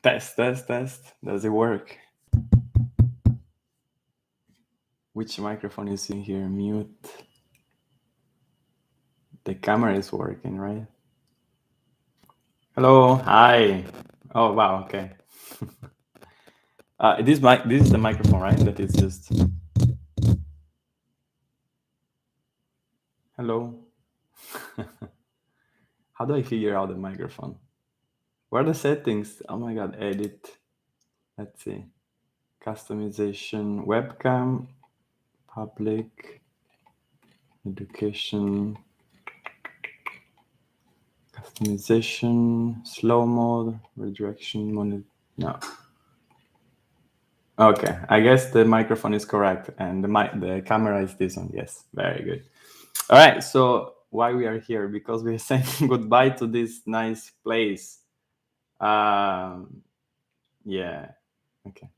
Test. Does it work? Which microphone is in here? Mute. The camera is working, right? Hello. Hi. Oh, wow. Okay. This is the microphone, right? That is just. Hello. How do I figure out the microphone? Where are the settings? Oh my God. Edit. Let's see. Customization. Webcam. Public. Education. Customization. Slow mode. Redirection. Monitor. No. Okay, I guess the microphone is correct, and the camera is this one. Yes, very good. All right, so why we are here? Because we're saying goodbye to this nice place. Yeah, okay.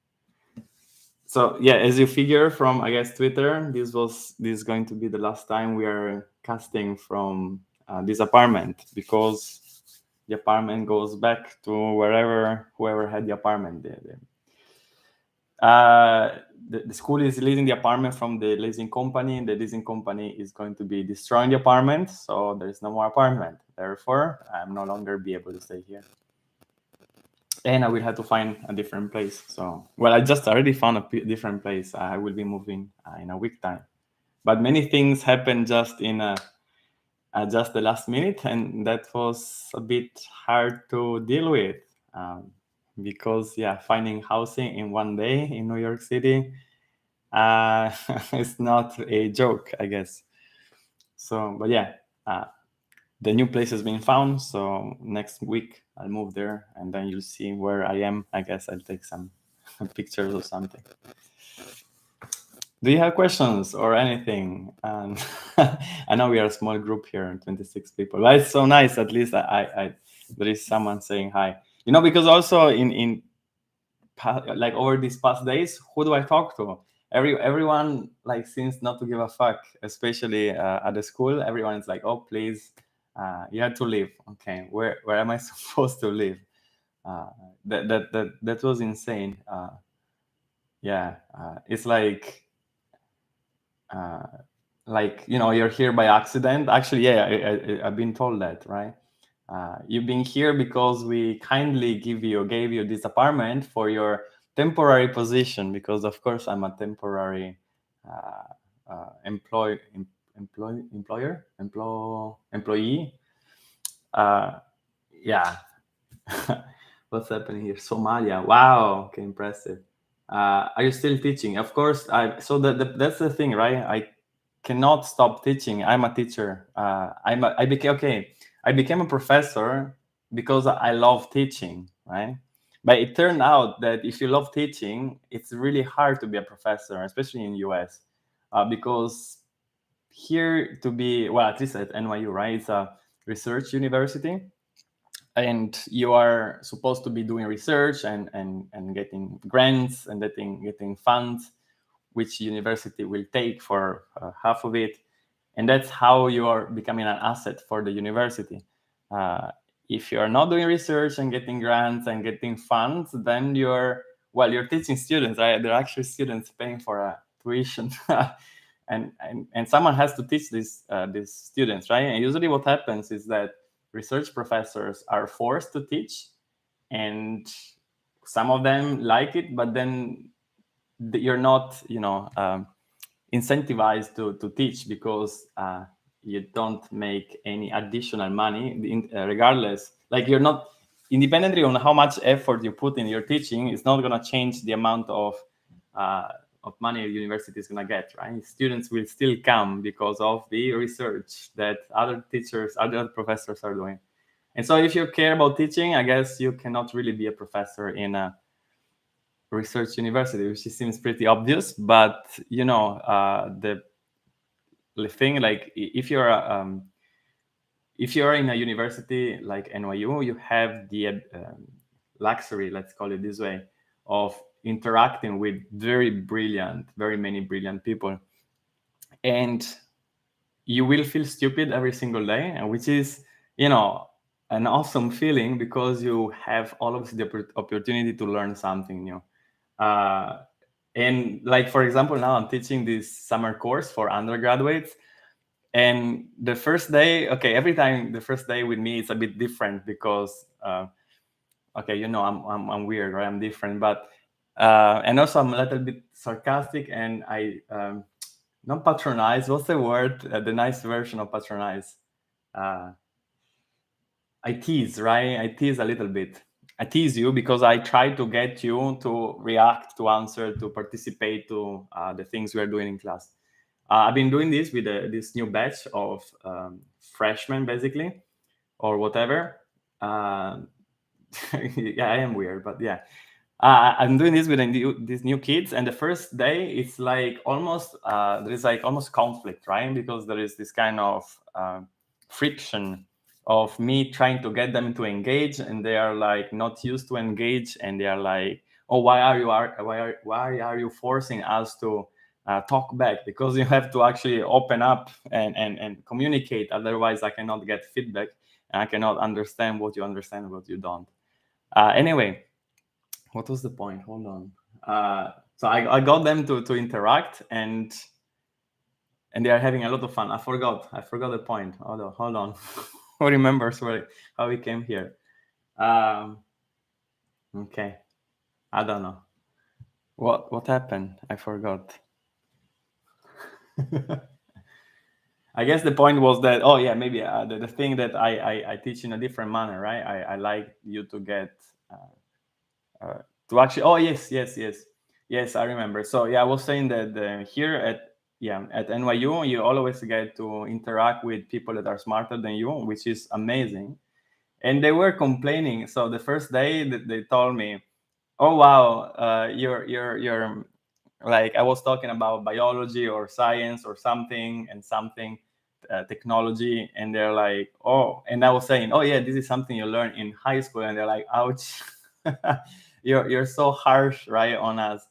So yeah, as you figure from, I guess, Twitter, this is going to be the last time we are casting from this apartment, because the apartment goes back to whoever had the apartment. The school is leasing the apartment from the leasing company. The leasing company is going to be destroying the apartment, so there is no more apartment. Therefore, I'm no longer be able to stay here, and I will have to find a different place. So, well, I just already found a different place. I will be moving in a week time, but many things happen just in just the last minute, and that was a bit hard to deal with. Because finding housing in one day in New York City it's not a joke, I guess. So, but the new place has been found. So next week I'll move there, and then you'll see where I am. I guess I'll take some pictures or something. Do you have questions or anything? I know we are a small group here, 26 people, but it's so nice. At least I there is someone saying hi. Because also in like over these past days, who do I talk to? Everyone like seems not to give a fuck, especially at the school. Everyone is like, oh, please, you have to leave. Okay, where am I supposed to live? That was insane. It's like you're here by accident. Actually, I've been told that, right? You've been here because we kindly gave you this apartment for your temporary position, because of course I'm a temporary employee. Yeah. What's happening here? Somalia. Wow. Okay, impressive. Are you still teaching? Of course. That's the thing, right? I cannot stop teaching. I'm a teacher. I became a professor because I love teaching, right? But it turned out that if you love teaching, it's really hard to be a professor, especially in US, because here to be, well, at least at NYU, right? It's a research university, and you are supposed to be doing research and getting grants and getting funds, which university will take for half of it, and that's how you are becoming an asset for the university. If you are not doing research and getting grants and getting funds, then you're teaching students, right? There are actually students paying for a tuition. and someone has to teach these students, right? And usually what happens is that research professors are forced to teach, and some of them like it, but then you're not incentivized to teach, because you don't make any additional money regardless. Like, you're not, independently on how much effort you put in your teaching, it's not going to change the amount of money the university is going to get, right? Students will still come because of the research that other teachers, other professors are doing. And so if you care about teaching, I guess you cannot really be a professor in a research university, which seems pretty obvious. But the thing, like, if you're in a university like NYU, you have the luxury, let's call it this way, of interacting with very many brilliant people, and you will feel stupid every single day, and which is an awesome feeling because you have always the opportunity to learn something new. Uh, and like, for example, now I'm teaching this summer course for undergraduates. And the first day, okay, every time the first day with me, it's a bit different because, okay, I'm weird, right? I'm different, but, and also I'm a little bit sarcastic and I, not patronize, what's the word? The nice version of patronize. Uh, I tease, right? I tease a little bit. I tease you because I try to get you to react, to answer, to participate to the things we are doing in class. I've been doing this with this new batch of freshmen, basically, or whatever. Yeah, I am weird, but yeah. I'm doing this with these new kids, and the first day it's like almost there is like almost conflict, right? Because there is this kind of friction of me trying to get them to engage, and they are like not used to engage, and they are like, "Oh, why are you forcing us to talk back? Because you have to actually open up and communicate. Otherwise, I cannot get feedback, and I cannot understand what you understand, what you don't." Anyway, what was the point? Hold on. So I got them to interact, and they are having a lot of fun. I forgot the point. Hold on. Who remembers how we came here? Okay, I don't know what happened. I forgot. I guess the point was that, oh yeah, maybe the thing that I teach in a different manner, right? I like you to get to actually, oh yes, I remember. So yeah, I was saying that here at NYU you always get to interact with people that are smarter than you, which is amazing. And they were complaining. So the first day that they told me, oh wow, you're like, I was talking about biology or science or something and something, technology, and they're like, oh, and I was saying, oh yeah, this is something you learn in high school, and they're like, ouch. You're so harsh, right, on us.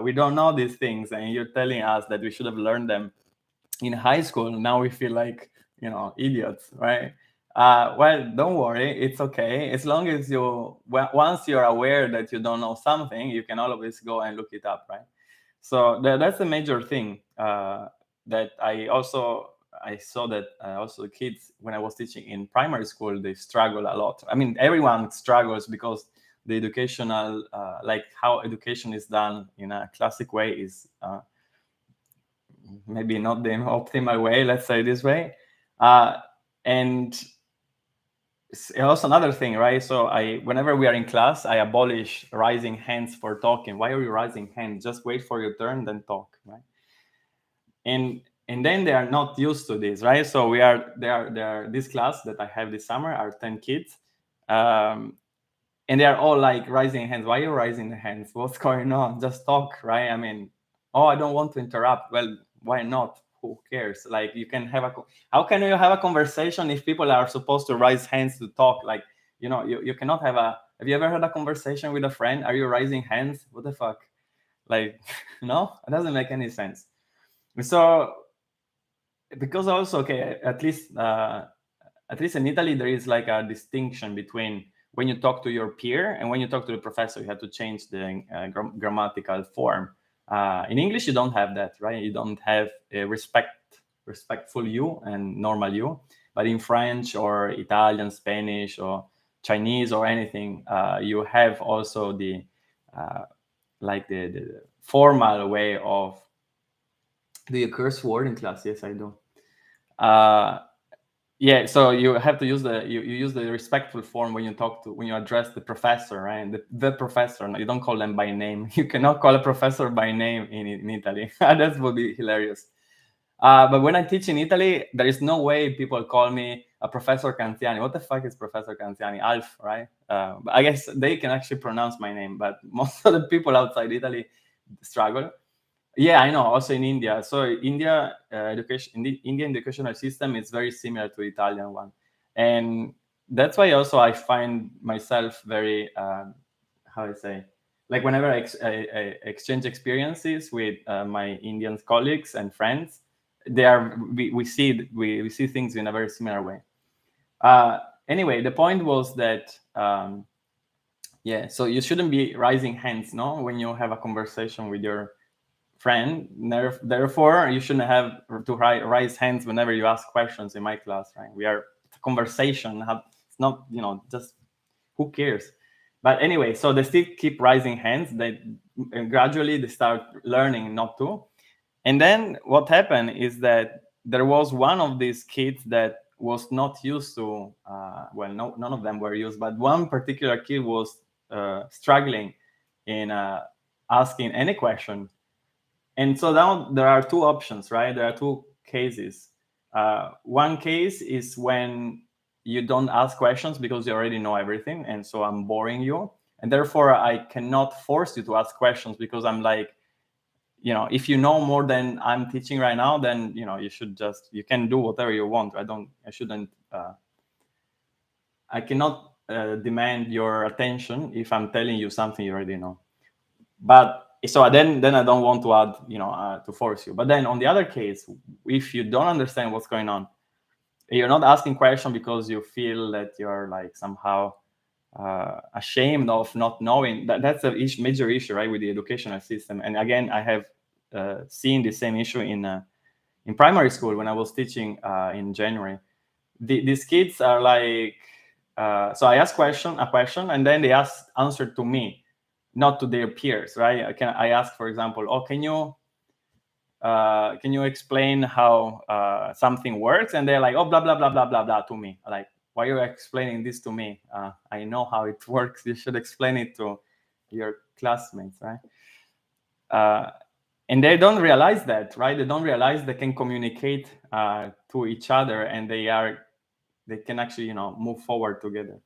We don't know these things, and you're telling us that we should have learned them in high school. Now we feel like, idiots, right? Well, don't worry, it's okay. As long as once you're aware that you don't know something, you can always go and look it up, right? So that's a major thing, that I saw that also kids, when I was teaching in primary school, they struggle a lot. I mean, everyone struggles because the educational, like how education is done in a classic way is maybe not the optimal way, let's say this way. And also another thing, right? So whenever we are in class, I abolish raising hands for talking. Why are you raising hands? Just wait for your turn, then talk, right? And then they are not used to this, right? So this class that I have this summer are 10 kids, and they are all like raising hands. Why are you raising the hands? What's going on? Just talk, right? I mean, oh, I don't want to interrupt. Well, why not? Who cares? Like, you can have how can you have a conversation if people are supposed to raise hands to talk? Like, you cannot have you ever had a conversation with a friend? Are you raising hands? What the fuck? Like, no, it doesn't make any sense. So, because also, okay, at least in Italy, there is like a distinction between when you talk to your peer and when you talk to the professor. You have to change the grammatical form. In English, you don't have that, right? You don't have a respectful you and normal you. But in French or Italian, Spanish, or Chinese or anything, you have also the like the formal way of. Do you curse word in class? Yes, I do. Yeah, so you have to use you use the respectful form when you address the professor, right? The professor. No, you don't call them by name. You cannot call a professor by name in Italy. That would be hilarious. But when I teach in Italy, there is no way people call me a Professor Canziani. What the fuck is Professor Canziani? Alf, right? But I guess they can actually pronounce my name, but most of the people outside Italy struggle. Yeah, I know. Also in India. So India in the Indian educational system is very similar to the Italian one, and that's why also I find myself very how I say, like, whenever I exchange experiences with my Indian colleagues and friends, we see things in a very similar way. anyway, the point was that yeah, so you shouldn't be raising hands, no, when you have a conversation with your friend. Therefore, you shouldn't have to raise hands whenever you ask questions in my class, right? We are, it's a conversation. It's not, just who cares? But anyway, so they still keep raising hands. And gradually they start learning not to. And then what happened is that there was one of these kids that was not used to, well, no, none of them were used, but one particular kid was struggling in asking any question. And so now there are two options, right? There are two cases. One case is when you don't ask questions because you already know everything, and so I'm boring you, and therefore I cannot force you to ask questions because I'm like, if you know more than I'm teaching right now, then you can do whatever you want. I cannot demand your attention if I'm telling you something you already know. But so then I don't want to add, to force you. But then on the other case, if you don't understand what's going on, you're not asking question because you feel that you're like somehow ashamed of not knowing. That's a major issue, right, with the educational system. And again, I have seen the same issue in primary school when I was teaching in January. These kids are like, so I ask a question, and then they answer to me, not to their peers, right? I ask, for example, can you explain how something works? And they're like, blah blah blah blah blah blah to me. Like, why are you explaining this to me? I know how it works. You should explain it to your classmates, right? And they don't realize that, right? They don't realize they can communicate to each other, and they can actually move forward together.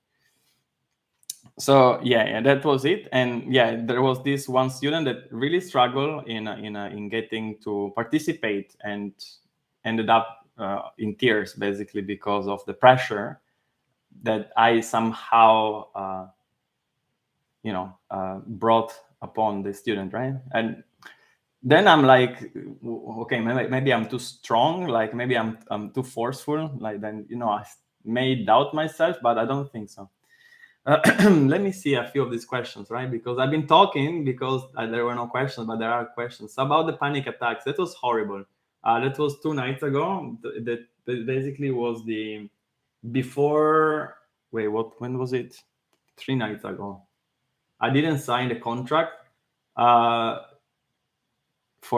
So yeah, that was it. And yeah, there was this one student that really struggled in getting to participate, and ended up in tears, basically, because of the pressure that I somehow brought upon the student, right? And then I'm like, okay, maybe I'm too strong, like maybe I'm too forceful, like then I may doubt myself, but I don't think so. Let me see a few of these questions, right? Because I've been talking because there were no questions, but there are questions about the panic attacks. That was horrible. That was 2 nights ago. That basically was the before. Wait, when was it? 3 nights ago. I didn't sign the contract for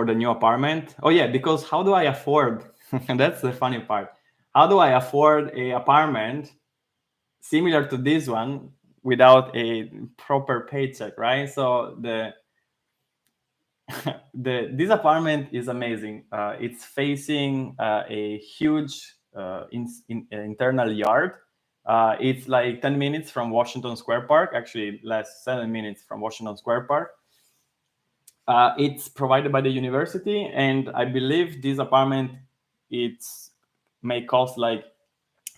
the new apartment. Oh yeah, because how do I afford? And that's the funny part. How do I afford a apartment similar to this one without a proper paycheck, right? So this apartment is amazing. It's facing a huge internal yard. It's like 10 minutes from Washington Square Park, actually less, 7 minutes from Washington Square Park. It's provided by the university, and I believe this apartment may cost like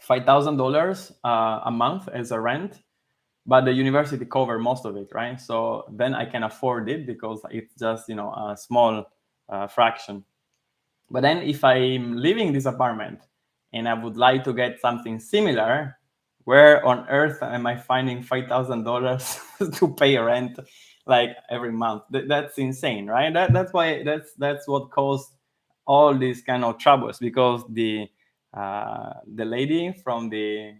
$5,000 a month as a rent, but the university cover most of it, right? So then I can afford it because it's just a small fraction. But then if I'm leaving this apartment and I would like to get something similar, where on earth am I finding $5,000 to pay rent like every month? That's insane, right? That's why that's what caused all these kind of troubles, because the lady from the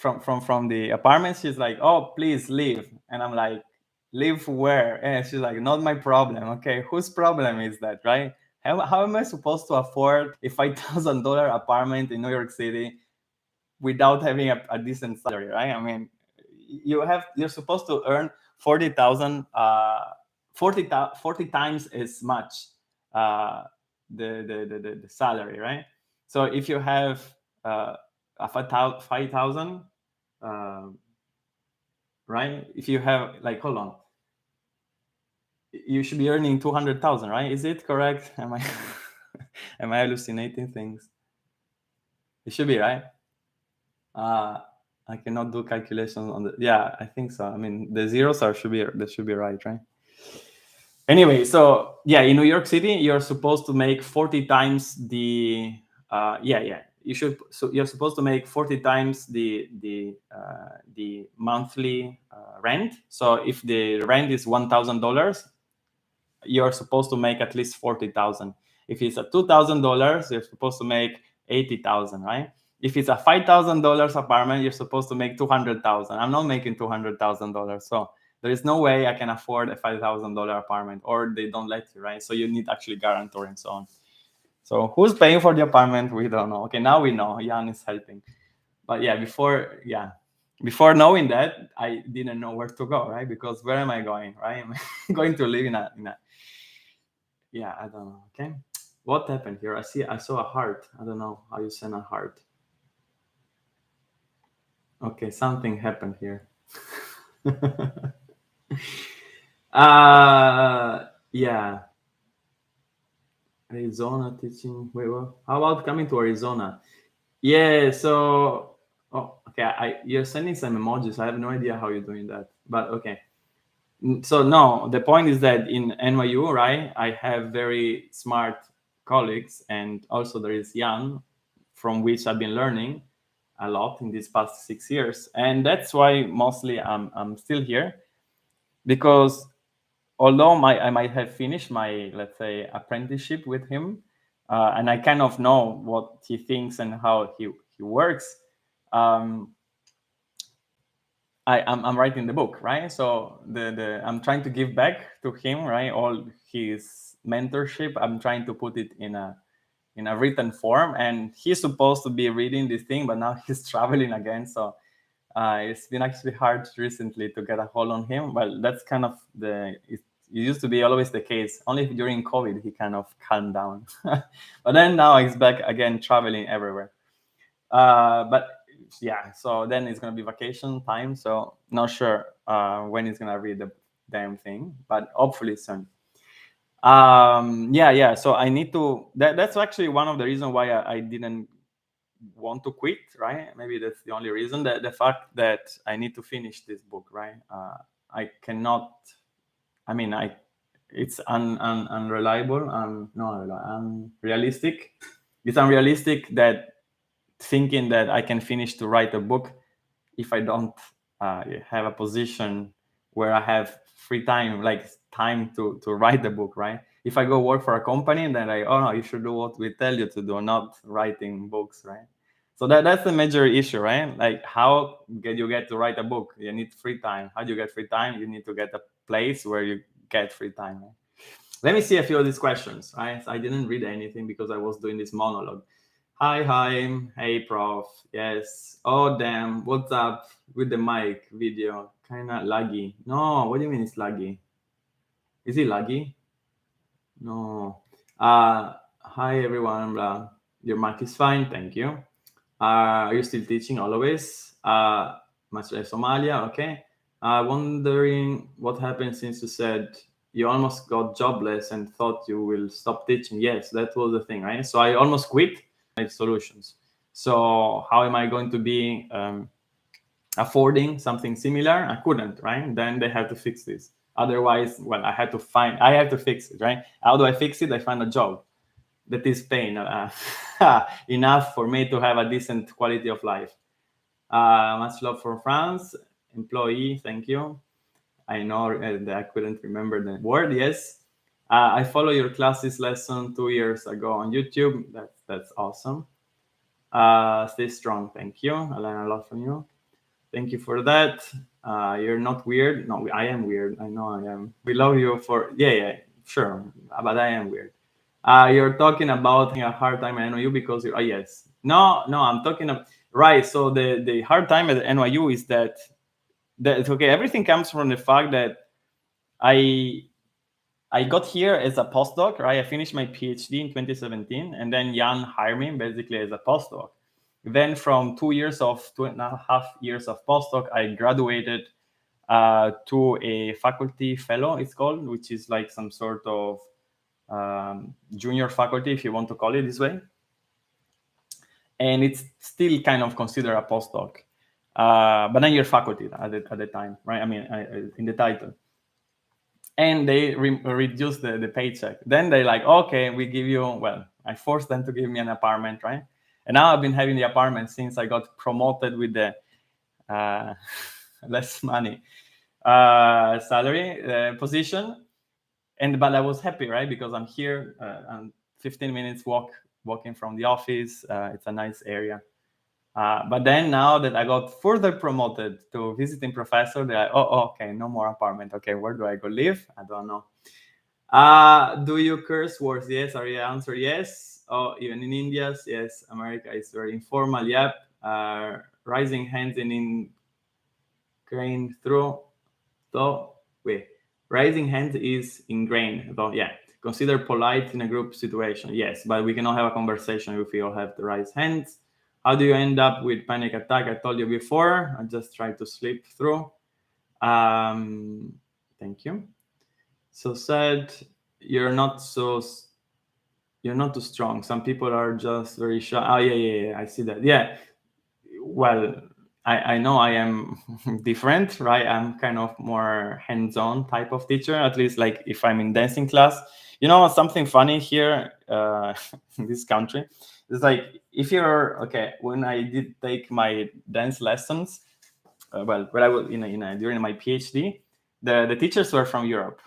from the apartment, she's like, oh, please leave. And I'm like, leave where? And she's like, not my problem. Okay, whose problem is that, right? How am I supposed to afford a $5,000 apartment in New York City without having a decent salary, right? I mean, you're supposed to earn 40,000 40 times as much the salary, right? So if you have a 5,000, right? If you have, like, hold on, you should be earning 200,000, right? Is it correct? Am I am I hallucinating things? It should be, right? I cannot do calculations on the. Yeah, I think so. I mean, the zeros should be right? Anyway, so yeah, in New York City, you're supposed to make 40 times the. Yeah. you're supposed to make 40 times the monthly rent. So if the rent is $1,000, you're supposed to make at least 40,000. If it's a $2,000, you're supposed to make 80,000, right? If it's a $5,000 apartment, you're supposed to make 200,000. I'm not making $200,000, so there is no way I can afford a $5,000 apartment, or they don't let you, right? So you need actually guarantor and so on. So who's paying for the apartment? We don't know. Okay, now we know. Jan is helping. But yeah, before knowing that, I didn't know where to go, right? Because where am I going, right? Am I going to live in a yeah, I don't know. Okay, what happened here? I saw a heart. I don't know how you send a heart. Okay, something happened here. Yeah. Arizona teaching. Wait, what? How about coming to Arizona? Yeah. So, oh, okay. You're sending some emojis. I have no idea how you're doing that, but okay. So no, the point is that in NYU, right, I have very smart colleagues, and also there is Jan, from which I've been learning a lot in these past 6 years, and that's why mostly I'm still here, because although I might have finished my, let's say, apprenticeship with him, and I kind of know what he thinks and how he works. I'm writing the book, right? So I'm trying to give back to him, right? All his mentorship, I'm trying to put it in a written form, and he's supposed to be reading this thing, but now he's traveling again, so it's been actually hard recently to get a hold on him. Well, that's kind of it used to be always the case. Only during COVID he kind of calmed down, but then now he's back again, traveling everywhere. But yeah, so then it's gonna be vacation time, so not sure when he's gonna read the damn thing, but hopefully soon. Yeah, so I need to, that's actually one of the reasons why I didn't want to quit, right? Maybe that's the only reason, that the fact that I need to finish this book, right? I cannot, I mean, it's unreliable, unrealistic. It's unrealistic that thinking that I can finish to write a book if I don't have a position where I have free time, like time to write the book, right? If I go work for a company, then oh no, you should do what we tell you to do, not writing books, right? So that's the major issue, right? Like, how you get to write a book? You need free time. How do you get free time? You need to get a place where you get free time. Right? Let me see a few of these questions. I didn't read anything because I was doing this monologue. Hi, hey, prof. Yes. Oh, damn. What's up with the mic video? Kind of laggy. No, what do you mean it's laggy? Is it laggy? No. Hi, everyone. Your mic is fine. Thank you. Are you still teaching always? Much like Somalia. Okay. Wondering what happened since you said you almost got jobless and thought you will stop teaching. Yes, that was the thing, right? So I almost quit solutions. So how am I going to be affording something similar? I couldn't, right? Then they have to fix this. Otherwise, well, I have to fix it, right? How do I fix it? I find a job that is paying enough for me to have a decent quality of life. Much love from France. Employee, thank you. I know I couldn't remember the word. Yes. I follow your classes lesson 2 years ago on YouTube. That's awesome. Stay strong. Thank you. I learned a lot from you. Thank you for that. You're not weird. No, I am weird. I know I am. We love you for, yeah, sure. But I am weird. You're talking about having a hard time at NYU because you're, yes. No, I'm talking about, right. So the hard time at NYU is that okay, everything comes from the fact that I got here as a postdoc, right? I finished my PhD in 2017, and then Jan hired me basically as a postdoc. Then from 2.5 years of postdoc, I graduated to a faculty fellow, it's called, which is like some sort of junior faculty, if you want to call it this way. And it's still kind of considered a postdoc. But then you're faculty at the time, right? I mean, in the title. And they reduce the paycheck. Then they're like, okay, we give you, well, I forced them to give me an apartment, right? And now I've been having the apartment since I got promoted with the less money salary position. But I was happy, right? Because I'm here. I'm 15 minutes walking from the office. It's a nice area. But then now that I got further promoted to visiting professor, they're like, oh, okay, no more apartment. Okay, where do I go live? I don't know. Do you curse words? Yes. Are you answer yes? Oh, even in India, yes. America is very informal. Yep. Rising hands in ingrained through. So wait, raising hands is ingrained. So yeah, consider polite in a group situation. Yes, but we cannot have a conversation if we all have to raise hands. How do you end up with panic attack? I told you before. I just try to sleep through. Thank you. So said you're not too strong. Some people are just very shy. Oh yeah. I see that. Yeah. Well, I know I am different, right? I'm kind of more hands-on type of teacher, at least like if I'm in dancing class. You know, something funny here in this country is like if you're okay. When I did take my dance lessons, when I was during my PhD, the teachers were from Europe,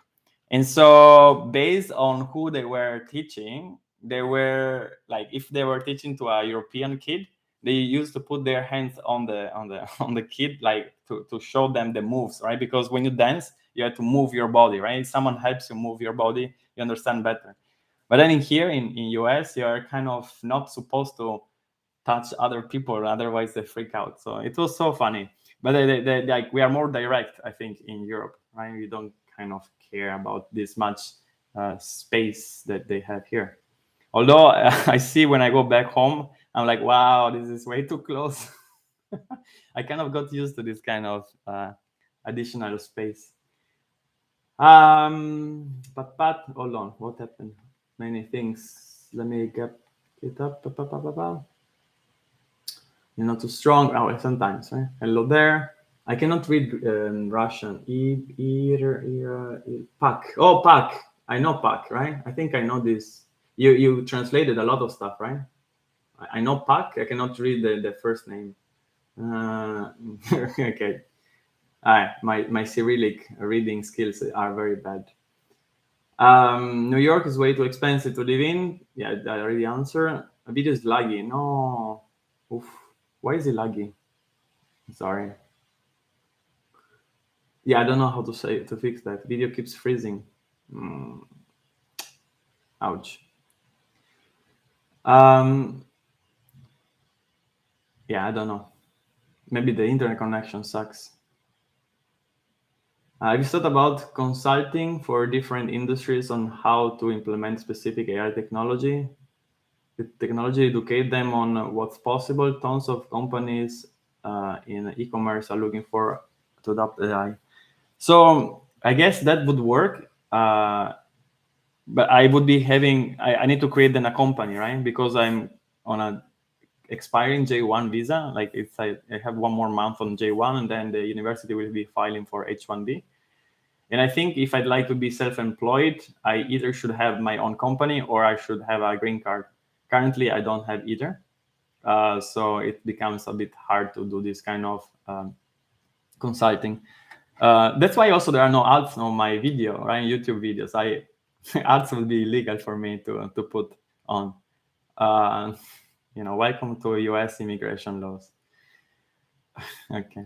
and so based on who they were teaching, they were like if they were teaching to a European kid, they used to put their hands on the on the kid like to show them the moves, right? Because when you dance, you have to move your body, right? If someone helps you move your body, you understand better. But then here in US, you are kind of not supposed to touch other people, otherwise they freak out. So it was so funny. But like we are more direct, I think, in Europe, right? We don't kind of care about this much space that they have here. Although I see when I go back home, I'm like, wow, this is way too close. I kind of got used to this kind of additional space. But hold on, what happened? Many things. Let me get it up. You're not too strong. Oh, sometimes, right? Hello there. I cannot read Russian. Pak. Oh, Pak. I know Pak, right? I think I know this. You translated a lot of stuff, right? I know Pak. I cannot read the first name. Okay. My Cyrillic reading skills are very bad. New York is way too expensive to live in. Yeah, I already answered. A video is laggy. No. Oof. Why is it laggy? Sorry. Yeah, I don't know how to fix that. Video keeps freezing. Ouch. Yeah, I don't know. Maybe the internet connection sucks. Have you thought about consulting for different industries on how to implement specific AI technology? The technology educate them on what's possible. Tons of companies in e-commerce are looking to adopt AI. So I guess that would work. But I would be I need to create then a company, right? Because I'm on a expiring J1 visa. Like I have one more month on J1 and then the university will be filing for H1B. And I think if I'd like to be self-employed, I either should have my own company or I should have a green card. Currently, I don't have either. So it becomes a bit hard to do this kind of consulting. That's why also there are no ads on my video, right? YouTube videos. Ads will be illegal for me to put on. Welcome to US immigration laws. Okay.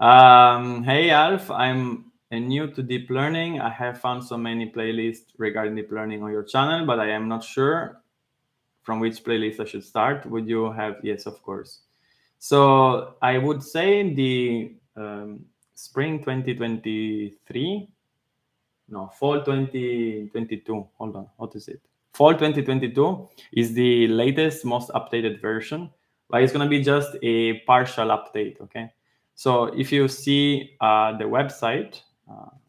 Hey Alf, I'm new to deep learning. I have found so many playlists regarding deep learning on your channel, but I am not sure from which playlist I should start. Would you have? Yes, of course. So I would say the spring 2023. No, fall 2022. Hold on, what is it? Fall 2022 is the latest, most updated version, but it's going to be just a partial update, okay? So if you see the website,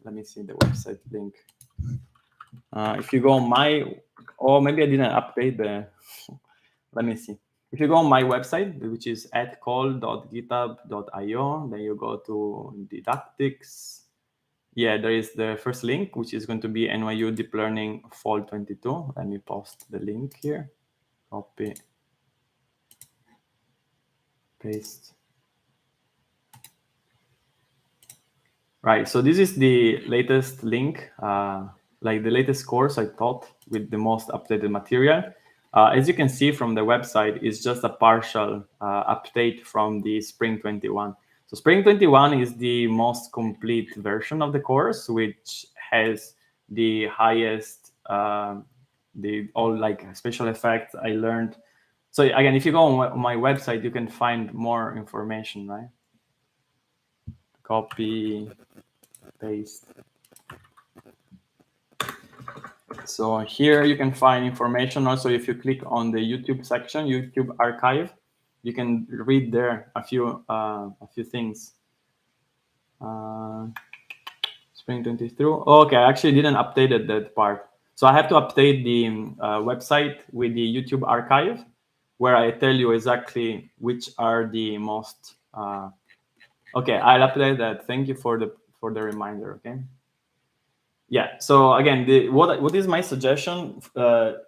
let me see the website link. If you go on maybe I didn't update let me see. If you go on my website, which is @call.github.io, then you go to didactics. Yeah, there is the first link, which is going to be NYU Deep Learning Fall 22. Let me post the link here. Copy. paste. Right, so this is the latest link, like the latest course I taught with the most updated material. As you can see from the website, it's just a partial update from the Spring 21. So Spring 21 is the most complete version of the course, which has the highest, all like special effects I learned. So again, if you go on my website, you can find more information, right? Copy, paste. So here you can find information. Also, if you click on the YouTube section, YouTube archive, you can read there a few things. Spring 23. Okay, I actually didn't update that part. So I have to update the website with the YouTube archive, where I tell you exactly which are the most. Okay, I'll update that. Thank you for the reminder. Okay. Yeah. So again, what is my suggestion to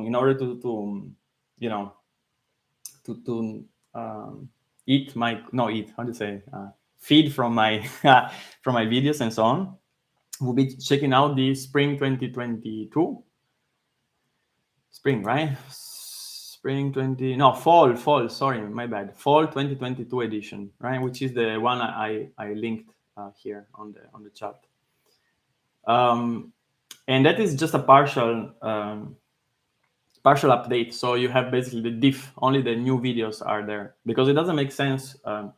in order to you know to eat my how to say feed from my from my videos and so on, we'll be checking out the Spring 2022. Spring, right? Spring 20, no, fall, sorry, my bad. Fall 2022 edition, right? Which is the one I linked here on the chat. And that is just a partial update. So you have basically the diff, only the new videos are there, because it doesn't make sense to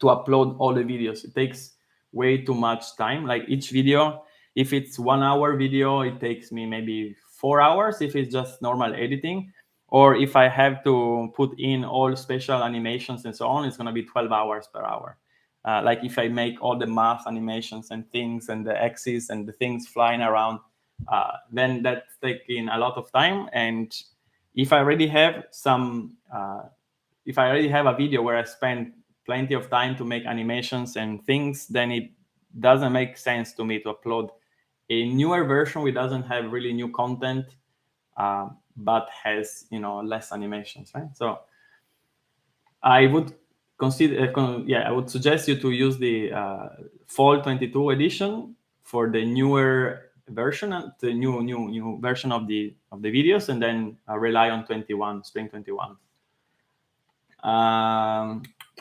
upload all the videos. It takes way too much time. Like each video, if it's 1 hour video, it takes me maybe 4 hours if it's just normal editing. Or if I have to put in all special animations and so on, it's going to be 12 hours per hour. Like if I make all the math animations and things and the axes and the things flying around, then that's taking a lot of time. And if I already have if I already have a video where I spend plenty of time to make animations and things, then it doesn't make sense to me to upload a newer version which doesn't have really new content, but has less animations, right? So I would consider, I would suggest you to use the Fall 22 edition for the newer version, the new version of the videos, and then rely on Spring 21.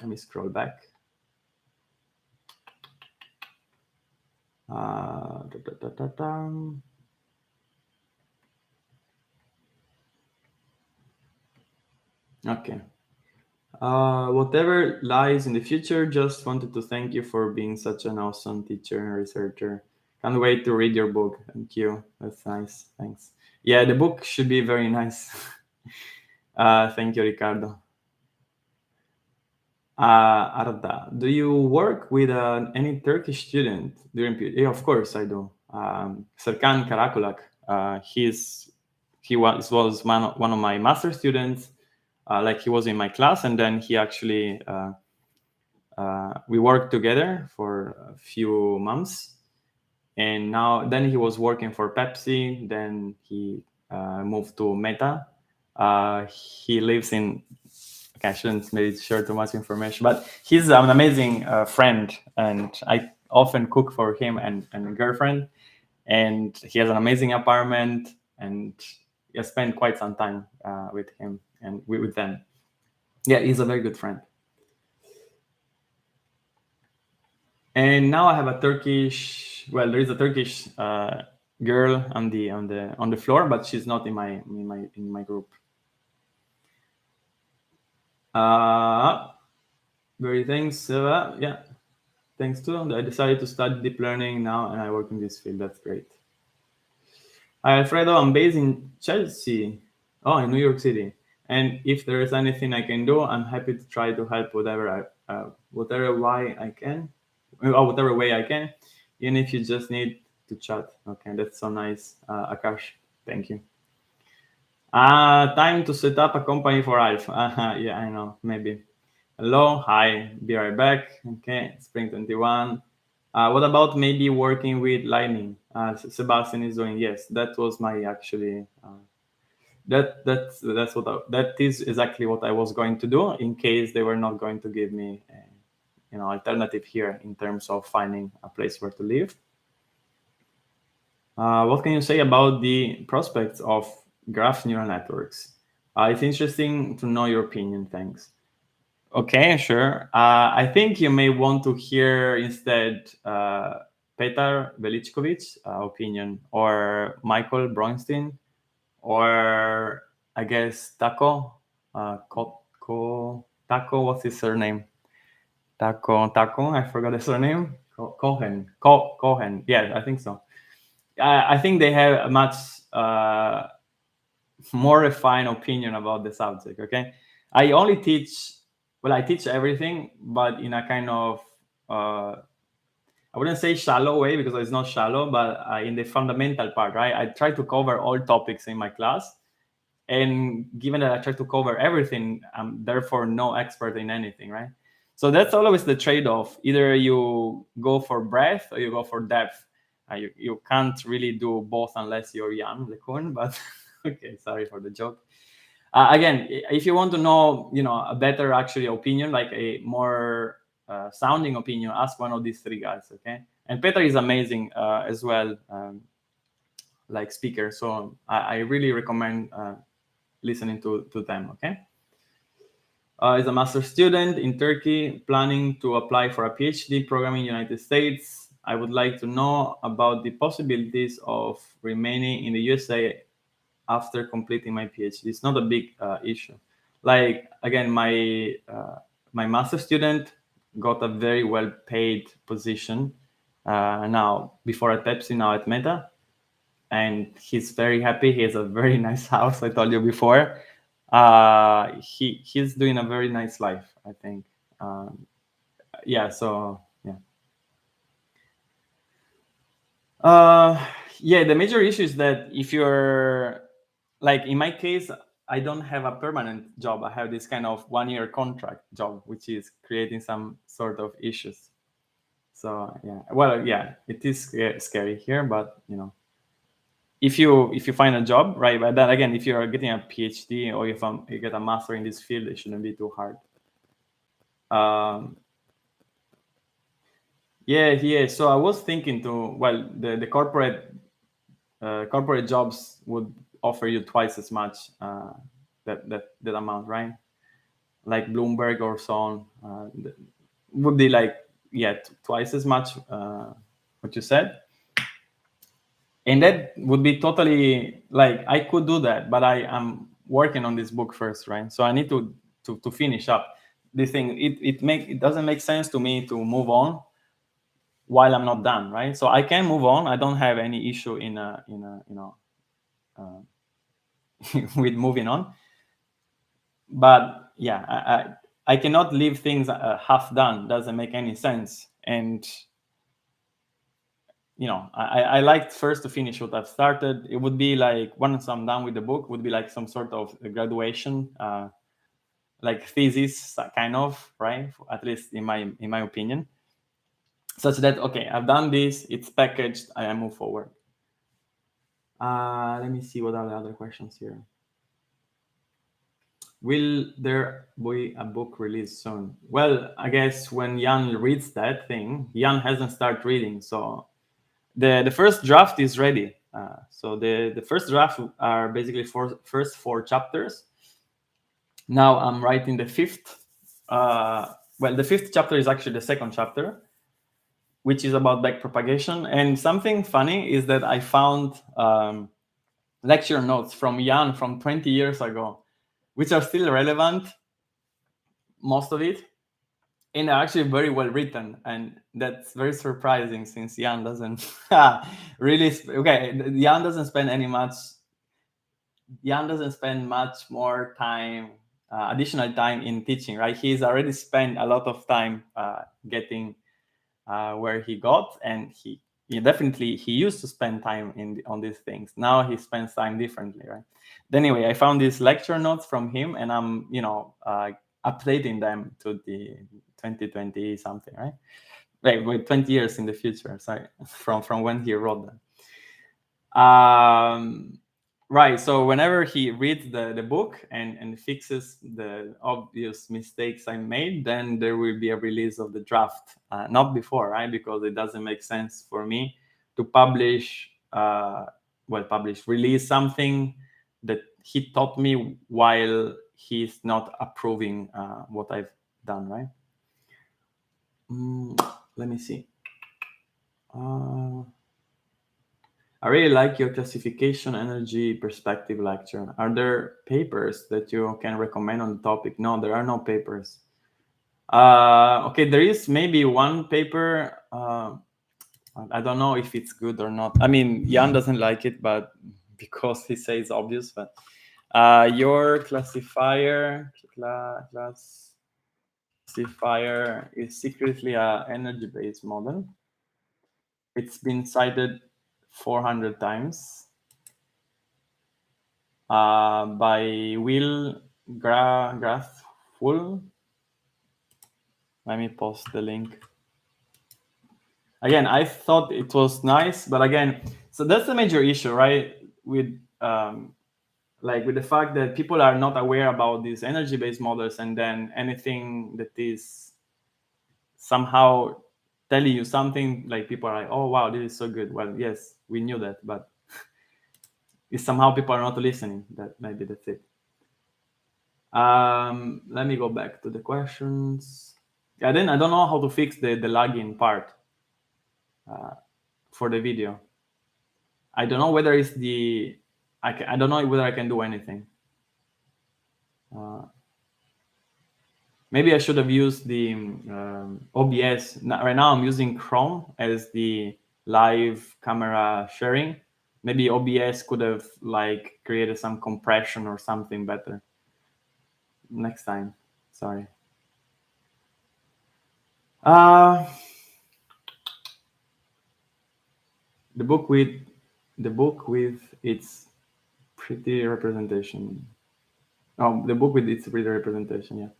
Let me scroll back. Okay. Whatever lies in the future, just wanted to thank you for being such an awesome teacher and researcher. Can't wait to read your book. Thank you. That's nice. Thanks. Yeah, the book should be very nice. Thank you, Ricardo. Arda, do you work with any Turkish student during PhD? Yeah, of course I do. Serkan Karakulak. He was one of my master students. Like he was in my class, and then he actually we worked together for a few months, and then he was working for Pepsi. Then he moved to Meta. He lives in. Okay, I shouldn't maybe share too much information, but he's an amazing friend, and I often cook for him and a girlfriend. And he has an amazing apartment, and I spent quite some time with him and with them. Yeah, he's a very good friend. And now I have a Turkish. Well, there is a Turkish girl on the floor, but she's not in my group. Very thanks. Yeah, thanks too. I decided to study deep learning now, and I work in this field. That's great. Hi, Alfredo. I'm based in Chelsea. Oh, in New York City. And if there is anything I can do, I'm happy to try to help whatever way I can, even if you just need to chat. Okay, that's so nice, Akash. Thank you. Time to set up a company for Alf. Yeah, I know. Maybe. Hello. Hi. Be right back. Okay. Spring 21. What about maybe working with Lightning? Sebastian is doing. Yes, that was my actually that is exactly what I was going to do in case they were not going to give me alternative here in terms of finding a place where to live. What can you say about the prospects of graph neural networks? It's interesting to know your opinion. Thanks. Okay, sure. I think you may want to hear instead Petar Velichkovic's opinion, or Michael Bronstein, or I guess Taco. Taco, what's his surname? Taco, I forgot the surname. Cohen. Yeah, I think so. I think they have a much more refined opinion about the subject. Okay, I only teach. Well, I teach everything, but in a kind of I wouldn't say shallow way, because it's not shallow, but in the fundamental part, right? I try to cover all topics in my class, and given that I try to cover everything, I'm therefore no expert in anything, right? So that's always the trade-off. Either you go for breadth or you go for depth. You can't really do both unless you're Jan LeCun, but okay, sorry for the joke. Again, if you want to know, a better actually opinion, like a more sounding opinion, ask one of these three guys, okay? And Peter is amazing as well, like speaker. So I really recommend listening to them, okay? Is a master's student in Turkey, planning to apply for a PhD program in the United States. I would like to know about the possibilities of remaining in the USA after completing my PhD. It's not a big issue. Like, again, my master's student got a very well-paid position now, before at Pepsi, now at Meta. And he's very happy. He has a very nice house, I told you before. He's doing a very nice life, I think. Yeah, so yeah. Yeah, the major issue is that if you're, like in my case, I don't have a permanent job. I have this kind of 1-year contract job, which is creating some sort of issues. So yeah, well, yeah, it is scary here, but if you find a job, right? But then again, if you're getting a PhD or if you get a master in this field, it shouldn't be too hard. Yeah. So I was thinking the corporate jobs would offer you twice as much that amount, right? Like Bloomberg or so on, would be like twice as much what you said. And that would be totally, like, I could do that, but I am working on this book first, right? So I need to finish up this thing. It doesn't make sense to me to move on while I'm not done, right? So I can move on. I don't have any issue with moving on. But yeah, I cannot leave things half done. Doesn't make any sense. And I like first to finish what I've started. It would be like, once I'm done with the book, would be like some sort of graduation, like thesis kind of, right? At least in my opinion, such that, okay, I've done this, it's packaged, I move forward. Let me see what are the other questions here. Will there be a book released soon? Well, I guess when Jan reads that thing, Jan hasn't started reading, so the first draft is ready. So the first draft are basically first 4 chapters. Now I'm writing the 5th. Well, the 5th chapter is actually the second chapter, which is about backpropagation. And something funny is that I found lecture notes from Jan from 20 years ago, which are still relevant, most of it, and are actually very well written. And that's very surprising, since Jan doesn't really Jan doesn't spend much more time, additional time in teaching, right? He's already spent a lot of time getting where he got, and he definitely used to spend time on these things. Now he spends time differently, right? But anyway, I found these lecture notes from him, and I'm updating them to the 2020 something, right? Wait, 20 years in the future, sorry, from when he wrote them. Right. So whenever he reads the book and fixes the obvious mistakes I made, then there will be a release of the draft. Not before, right? Because it doesn't make sense for me to release something that he taught me while he's not approving what I've done, right? Let me see. I really like your classification energy perspective lecture. Are there papers that you can recommend on the topic? No, there are no papers. Okay, there is maybe one paper. I don't know if it's good or not. I mean, Jan doesn't like it, but because he says obvious. But your classifier is secretly a energy-based model. It's been cited 400 times. By Will Grathful. Let me post the link. Again, I thought it was nice, but again, so that's the major issue, right? With with the fact that people are not aware about these energy-based models, and then anything that is somehow telling you something, like people are like, "Oh wow, this is so good." Well, yes, we knew that, but it's somehow people are not listening. That maybe that's it. Let me go back to the questions. Yeah, then I don't know how to fix the lagging part for the video. I don't know whether it's the I don't know whether I can do anything. Maybe I should have used the OBS. Right now I'm using Chrome as the live camera sharing. Maybe OBS could have like created some compression or something better. Next time. Sorry. The book with its pretty representation. Oh, the book with its pretty representation, yeah.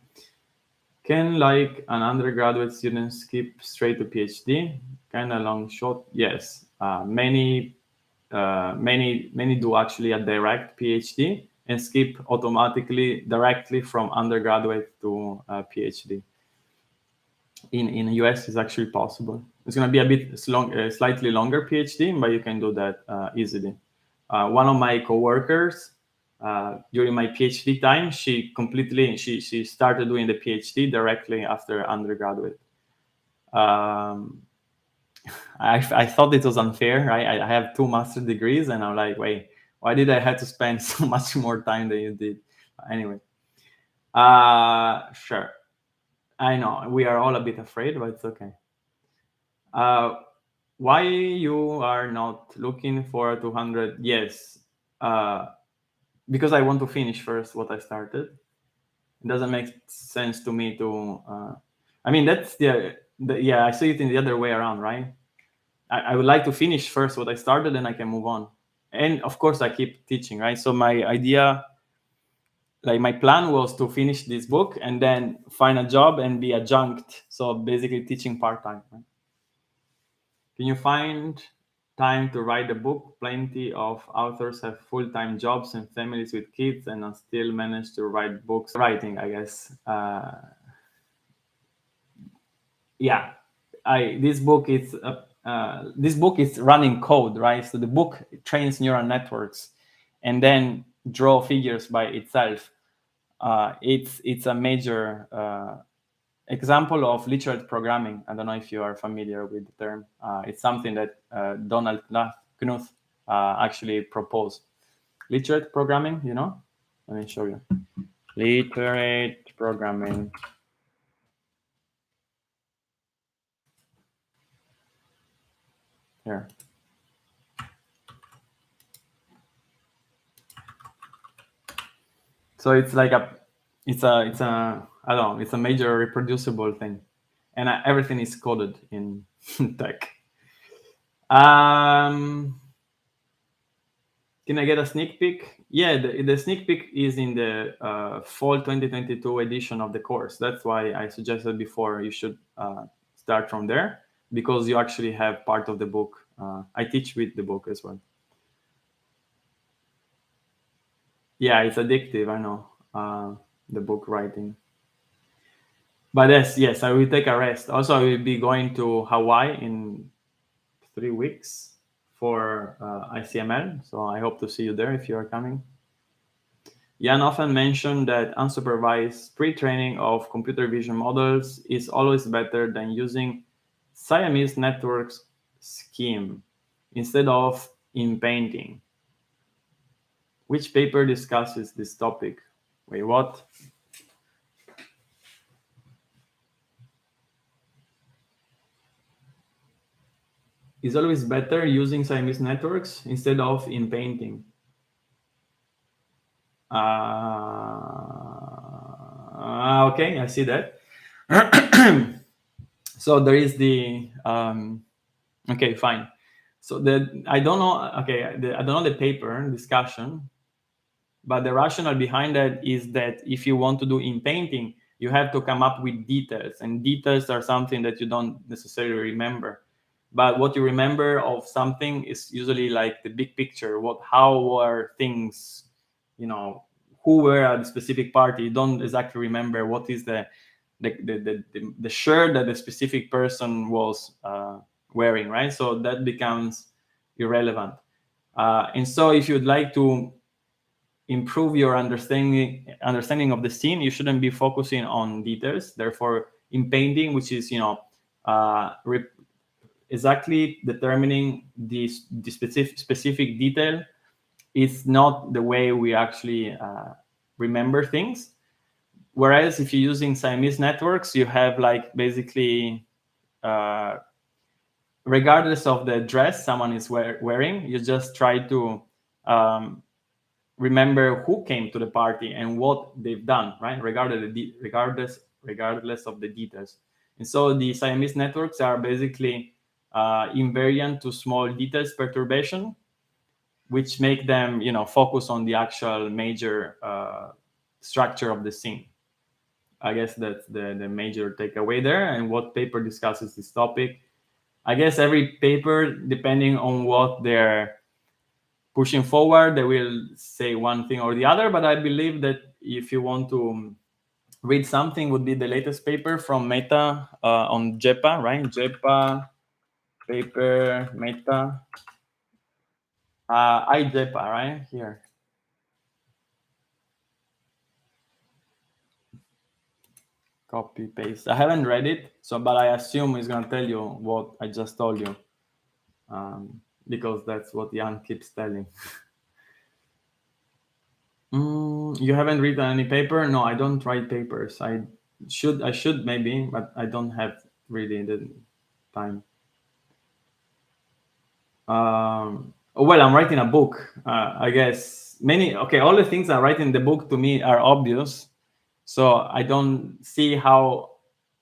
Can like an undergraduate student skip straight to PhD? Kind of long shot, yes. Many do actually a direct PhD and skip automatically directly from undergraduate to PhD. In the US, is actually possible. It's going to be a bit slightly longer PhD, but you can do that easily. One of my coworkers during my PhD time, she started doing the PhD directly after undergraduate. I thought it was unfair, right? I have 2 master's degrees, and I'm like, wait, why did I have to spend so much more time than you did? Anyway, sure. I know we are all a bit afraid, but it's okay. Why you are not looking for a 200? Yes, because I want to finish first what I started. It doesn't make sense to me to. I mean, that's yeah. I see it in the other way around, right? I would like to finish first what I started, and I can move on. And of course, I keep teaching, right? So my idea, like my plan, was to finish this book and then find a job and be adjunct. So basically, teaching part time. Right? Can you find time to write a book? Plenty of authors have full-time jobs and families with kids and still manage to write books. Writing, I guess. Yeah, this book is running code, right? So the book trains neural networks and then draw figures by itself. It's a major example of literate programming. I don't know if you are familiar with the term. It's something that Donald Knuth actually proposed. Literate programming, you know? Let me show you. Literate programming. Here. So it's like I don't know, it's a major reproducible thing, and everything is coded in tech. Can I get a sneak peek? Yeah, the sneak peek is in the fall 2022 edition of the course. That's why I suggested before you should start from there, because you actually have part of the book. I teach with the book as well. Yeah, it's addictive. I know, the book writing. But yes, I will take a rest. Also, I will be going to Hawaii in 3 weeks for ICML. So I hope to see you there if you are coming. Jan often mentioned that unsupervised pre-training of computer vision models is always better than using Siamese networks scheme instead of in painting. Which paper discusses this topic? Wait, what? Is always better using Siamese networks instead of in painting. Okay, I see that. So there is the okay, fine. So I don't know. Okay, I don't know the paper discussion, but the rationale behind that is that if you want to do in painting, you have to come up with details, and details are something that you don't necessarily remember. But what you remember of something is usually like the big picture. How were things, who were at a specific party. You don't exactly remember what is the shirt that the specific person was wearing, right? So that becomes irrelevant. And so if you'd like to improve your understanding of the scene, you shouldn't be focusing on details. Therefore, in painting, which is uh, exactly determining the specific detail, is not the way we actually remember things. Whereas if you're using Siamese networks, you have like basically, regardless of the dress someone is wearing, you just try to remember who came to the party and what they've done, right? Regardless of the details. And so the Siamese networks are basically invariant to small details perturbation, which make them, focus on the actual major structure of the scene. I guess that's the major takeaway there. And what paper discusses this topic? I guess every paper, depending on what they're pushing forward, they will say one thing or the other. But I believe that if you want to read something, would be the latest paper from Meta on JEPA, right? JEPA paper, Meta, iJEPA, right here. Copy paste. I haven't read it, but I assume it's gonna tell you what I just told you, because that's what Jan keeps telling. You haven't written any paper? No, I don't write papers. I should maybe, but I don't have really the time. Well, I'm writing a book. I guess all the things I write in the book to me are obvious. So I don't see how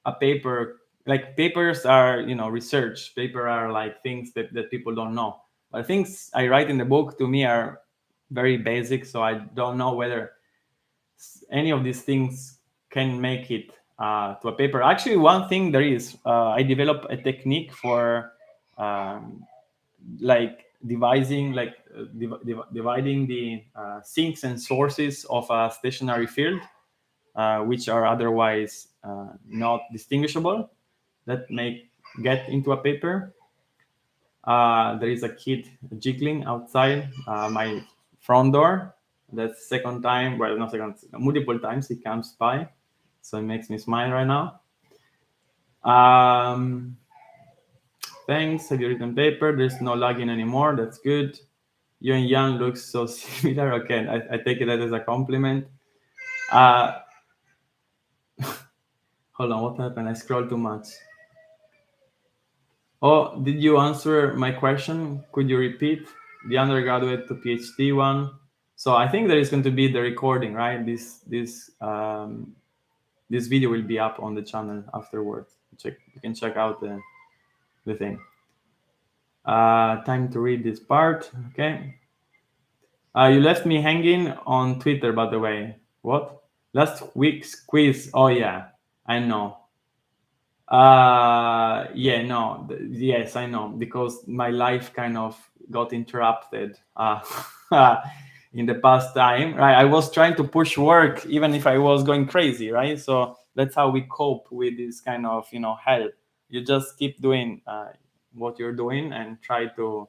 a paper, like papers are, research. Paper are like things that people don't know. But things I write in the book to me are very basic. So I don't know whether any of these things can make it to a paper. Actually, one thing there is, I developed a technique for like dividing the sinks and sources of a stationary field, which are otherwise not distinguishable, that may get into a paper. There is a kid jiggling outside my front door. That's second time, well, not second, multiple times he comes by, so it makes me smile right now. Thanks. Have you written paper? There's no lagging anymore. That's good. You and Jan look so similar. Okay, I take it as a compliment. Hold on, what happened? I scrolled too much. Oh, did you answer my question? Could you repeat the undergraduate to PhD one? So I think there is going to be the recording, right? This video will be up on the channel afterwards. You can check out the thing. Time to read this part. Okay. You left me hanging on Twitter, by the way. What? Last week's quiz. Oh yeah, I know. Yeah, no, yes, I know, because my life kind of got interrupted. in the past time, right? I was trying to push work even if I was going crazy, right? So that's how we cope with this kind of, hell. You just keep doing what you're doing and try to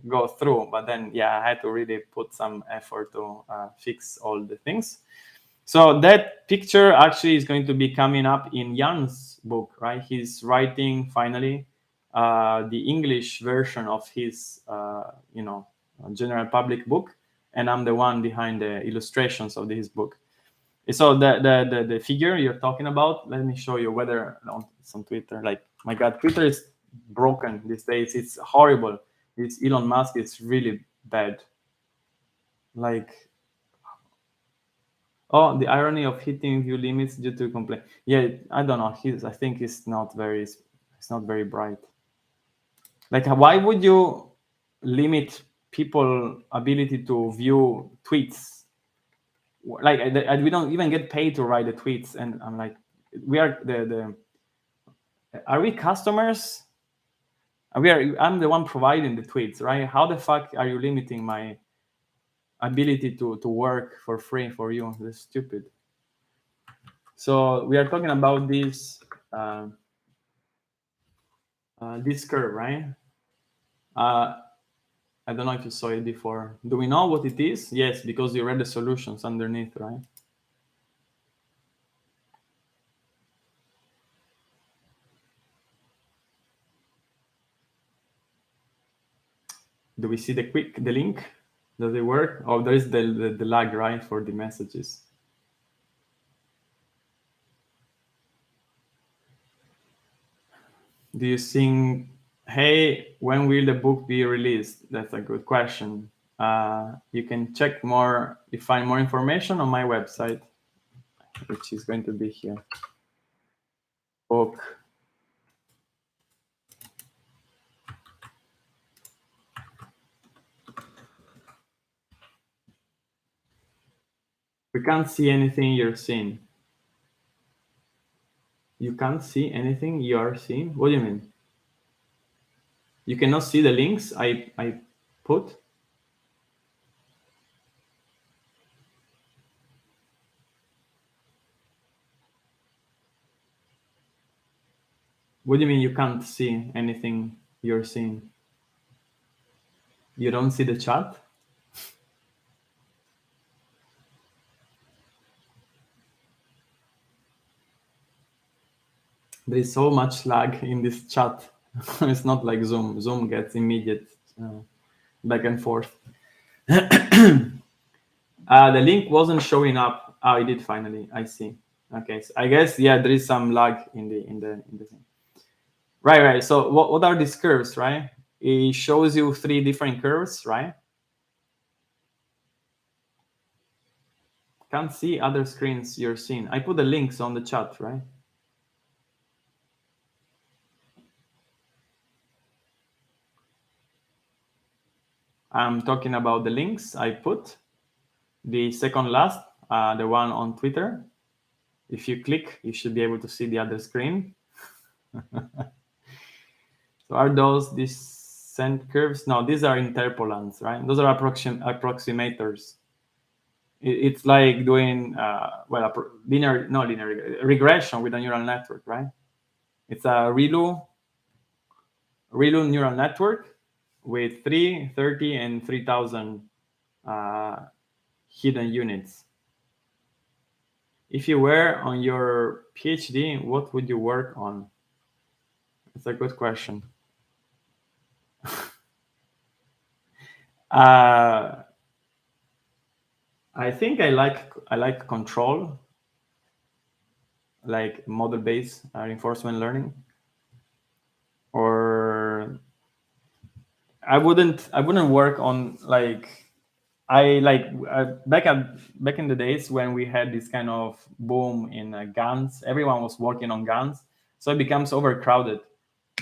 go through. But then, I had to really put some effort to fix all the things. So that picture actually is going to be coming up in Jan's book, right? He's writing finally the English version of his, general public book, and I'm the one behind the illustrations of his book. So the figure you're talking about, let me show you whether it's on Twitter. Like, my God, Twitter is broken these days. It's horrible. It's Elon Musk. It's really bad. Like, oh, the irony of hitting view limits due to complaint. Yeah, I don't know. I think it's not very bright. Like, why would you limit people ability to view tweets? Like, we don't even get paid to write the tweets, and I'm like, we are are we customers? I'm the one providing the tweets, right? How the fuck are you limiting my ability to work for free for you? That's stupid. So we are talking about this curve, right? I don't know if you saw it before. Do we know what it is? Yes, because you read the solutions underneath, right? Do we see the link? Does it work? Oh, there is the lag, right, for the messages. Do you think, hey, when will the book be released? That's a good question. You can check more, you find more information on my website, which is going to be here. Book. We can't see anything you're seeing. You can't see anything you are seeing? What do you mean? You cannot see the links I put? What do you mean you can't see anything you're seeing? You don't see the chat? There is so much lag in this chat. It's not like Zoom. Zoom gets immediate back and forth. The link wasn't showing up. Oh, it did finally. I see. Okay, so I guess there is some lag in the thing. Right. So what are these curves, right? It shows you 3 different curves, right? Can't see other screens you're seeing. I put the links on the chat, right? I'm talking about the links I put. The second last, the one on Twitter. If you click, you should be able to see the other screen. So are those descent curves? No, these are interpolants, right? Those are approximators. It's like doing regression with a neural network, right? It's a ReLU neural network with 3, 30, and 3,000 hidden units. If you were on your PhD, what would you work on? It's a good question. I think I like control, like model-based reinforcement learning, or I wouldn't work on back in the days when we had this kind of boom in guns. Everyone was working on guns, so it becomes overcrowded.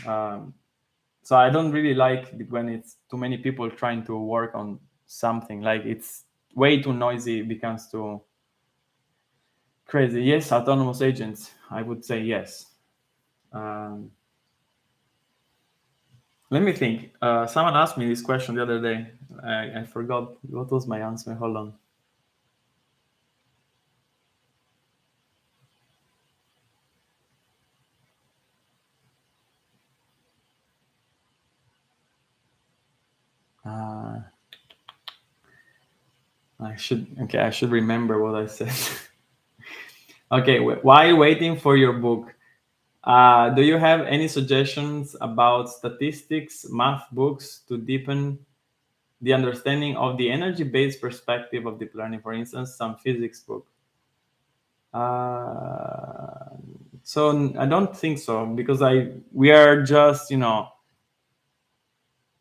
So I don't really like when it's too many people trying to work on something. Like, it's way too noisy, it becomes too crazy. Yes, autonomous agents, I would say yes. Let me think. Someone asked me this question the other day. I forgot what was my answer. Hold on. Uh, I should remember what I said. Okay, while waiting for your book, do you have any suggestions about statistics, math books to deepen the understanding of the energy-based perspective of deep learning? For instance, some physics book. Uh, so I don't think so, because we are just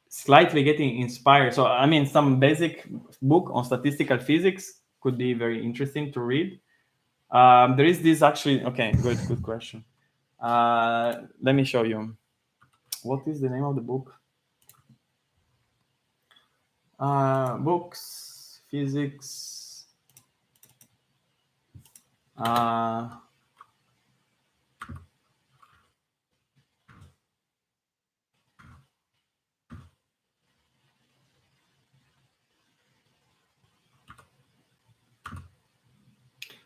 slightly getting inspired. So I mean, some basic book on statistical physics could be very interesting to read. There is this actually. Okay, good question. Let me show you. What is the name of the book? Books, physics. Uh,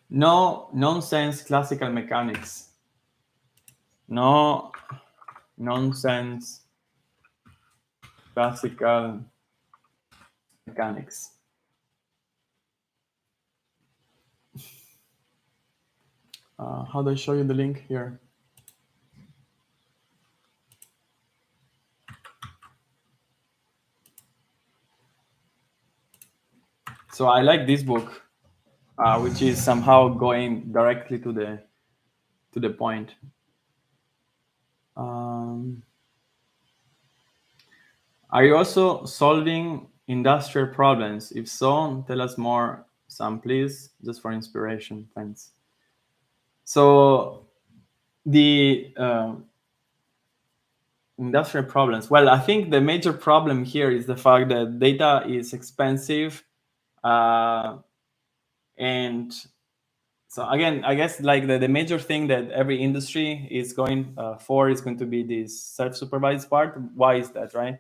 no nonsense classical mechanics. No nonsense classical mechanics. How do I show you the link here? So I like this book, which is somehow going directly to the point. Um, are you also solving industrial problems? If so, tell us more, Sam, please, just for inspiration. Thanks. So the industrial problems. Well, I think the major problem here is the fact that data is expensive, and so again, I guess like the major thing that every industry is going for is going to be this self-supervised part. Why is that, right?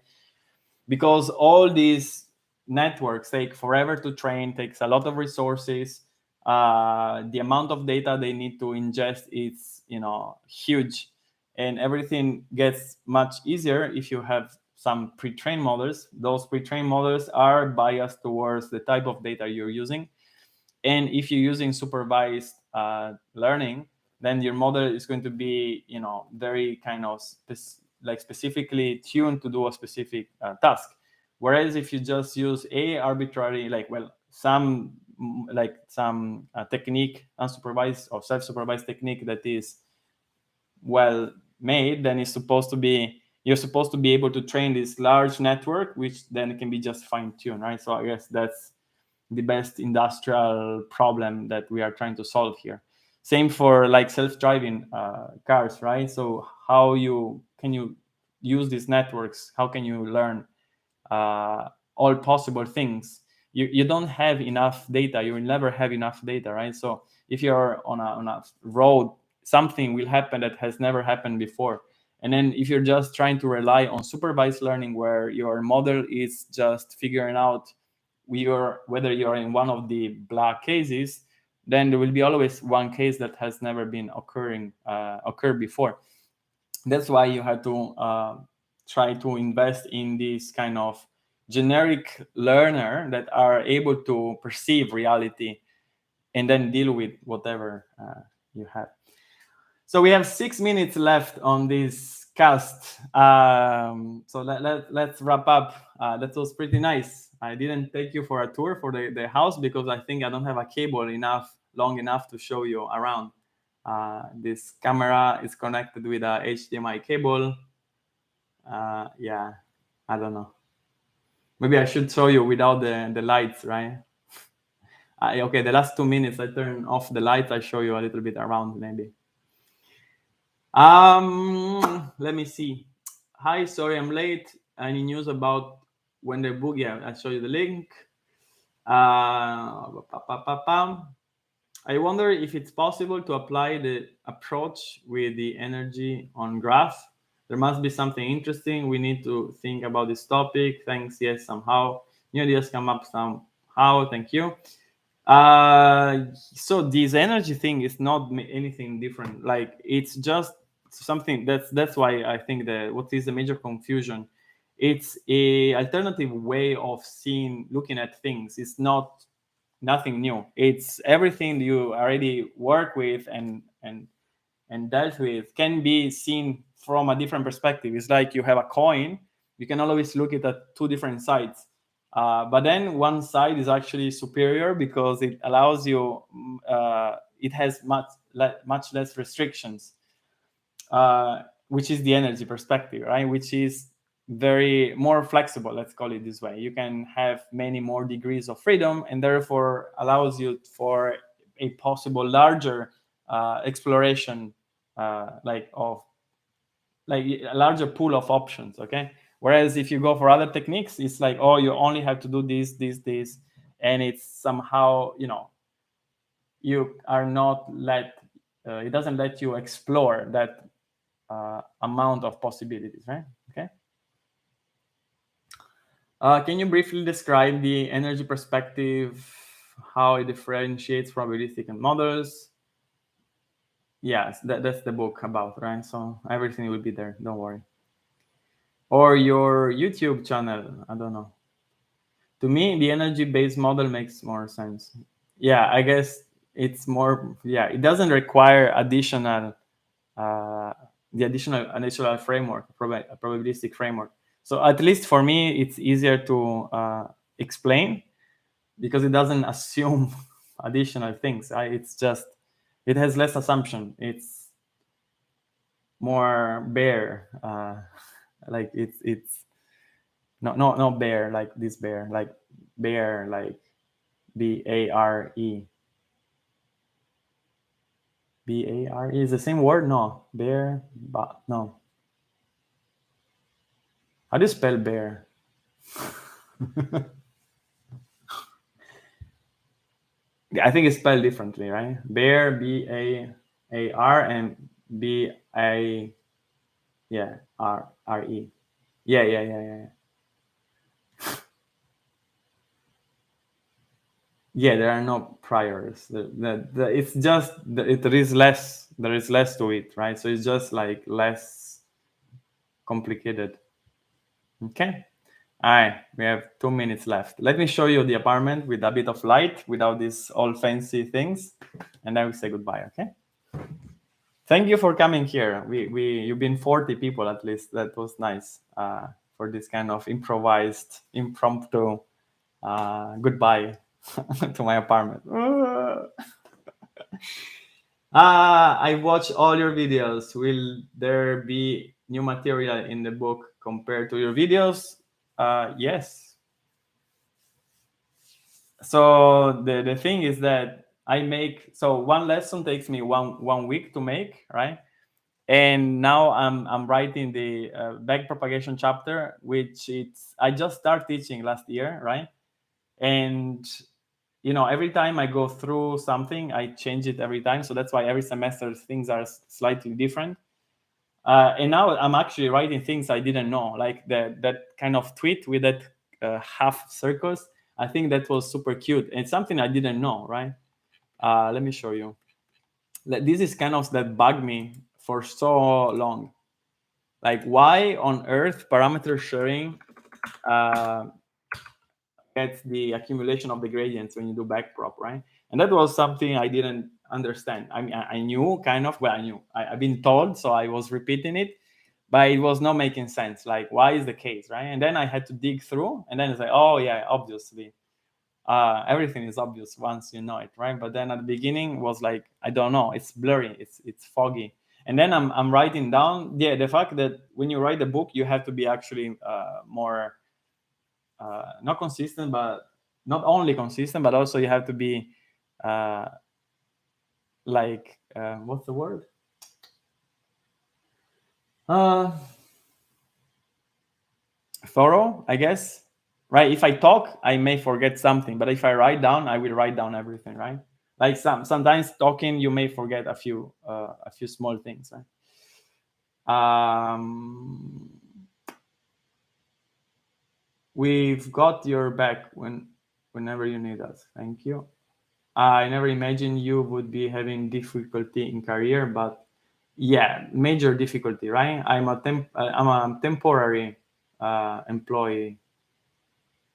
Because all these networks take forever to train, takes a lot of resources. The amount of data they need to ingest is huge, and everything gets much easier if you have some pre-trained models. Those pre-trained models are biased towards the type of data you're using, and if you're using supervised learning, then your model is going to be very kind of specifically tuned to do a specific task. Whereas if you just use a arbitrary some technique, unsupervised or self-supervised technique that is well made, then you're supposed to be able to train this large network, which then can be just fine-tuned, right? So I guess that's the best industrial problem that we are trying to solve here. Same for like self-driving cars, right? So how can you use these networks? How can you learn all possible things? You don't have enough data. You will never have enough data, right? So if you're on a road, something will happen that has never happened before. And then if you're just trying to rely on supervised learning, where your model is just figuring out whether you're in one of the black cases, then there will be always one case that has never been occurred before. That's why you have to try to invest in this kind of generic learner that are able to perceive reality and then deal with whatever you have. So we have 6 minutes left on this cast. So let's wrap up. That was pretty nice. I didn't take you for a tour for the house because I think I don't have a cable long enough to show you around. This camera is connected with a HDMI cable. Yeah, I don't know. Maybe I should show you without the lights, right? Okay, the last 2 minutes I turn off the lights. I show you a little bit around maybe. Let me see. Hi, sorry I'm late. Any news about when the book? Yeah, I'll show you the link. I wonder if it's possible to apply the approach with the energy on graph There must be something interesting. We need to think about this topic. Thanks. Yes, somehow. New ideas come up somehow. Thank you. So this energy thing is not anything different. Like it's just something that's why I think that what is the major confusion. It's a alternative way of looking at things. It's not nothing new. It's everything you already work with and dealt with can be seen from a different perspective. It's like you have a coin. You can always look at two different sides. But then one side is actually superior because it allows you, it has much less restrictions, which is the energy perspective, right? Which is very more flexible, let's call it this way. You can have many more degrees of freedom and therefore allows you for a possible larger exploration, like a larger pool of options, okay? Whereas if you go for other techniques, it's like, oh, you only have to do this, and it's somehow, you are not it doesn't let you explore that amount of possibilities, right? Okay. Can you briefly describe the energy perspective, how it differentiates probabilistic and models? Yes, that's the book about, right? So everything will be there, don't worry. Or your YouTube channel, I don't know. To me, the energy-based model makes more sense. Yeah, I guess it's more, it doesn't require additional framework, a probabilistic framework. So at least for me, it's easier to explain because it doesn't assume additional things. It's just, it has less assumption. It's more bare, like it's not bare like this bear, like bare, like BARE. BARE is the same word? No, bear, but no. How do you spell bear? I think it's spelled differently, right? Bear, BAAR, and BA, RE. Yeah. Yeah, there are no priors. It's just there is less to it, right? So it's just like less complicated. Okay. All right, we have 2 minutes left. Let me show you the apartment with a bit of light, without these all fancy things, and then we say goodbye. Okay. Thank you for coming here. You've been 40 people at least. That was nice for this kind of impromptu goodbye to my apartment. I watched all your videos. Will there be new material in the book compared to your videos? Yes. So the thing is that one lesson takes me one week to make, right? And now I'm writing the back propagation chapter, which I just started teaching last year, right? And every time I go through something, I change it every time. So that's why every semester things are slightly different. And now I'm actually writing things I didn't know, like that kind of tweet with that half circles. I think that was super cute. And it's something I didn't know, right? Let me show you. This is kind of that bugged me for so long. Like, why on earth parameter sharing gets the accumulation of the gradients when you do backprop, right? And that was something I didn't understand. I mean, I knew kind of, well, I knew. I've been told, so I was repeating it, but it was not making sense. Like, why is the case, right? And then I had to dig through, and then it's like, oh yeah, obviously. Everything is obvious once you know it, right? But then at the beginning was like, I don't know, it's blurry, it's foggy. And then I'm writing down, the fact that when you write a book, you have to be actually more not consistent, but not only consistent, but also you have to be what's the word? Thorough, I guess. Right? If I talk, I may forget something, but if I write down, I will write down everything, right? Like sometimes talking, you may forget a few small things, right? We've got your back whenever you need us. Thank you. I never imagined you would be having difficulty in career, but yeah, major difficulty, right? I'm a temporary employee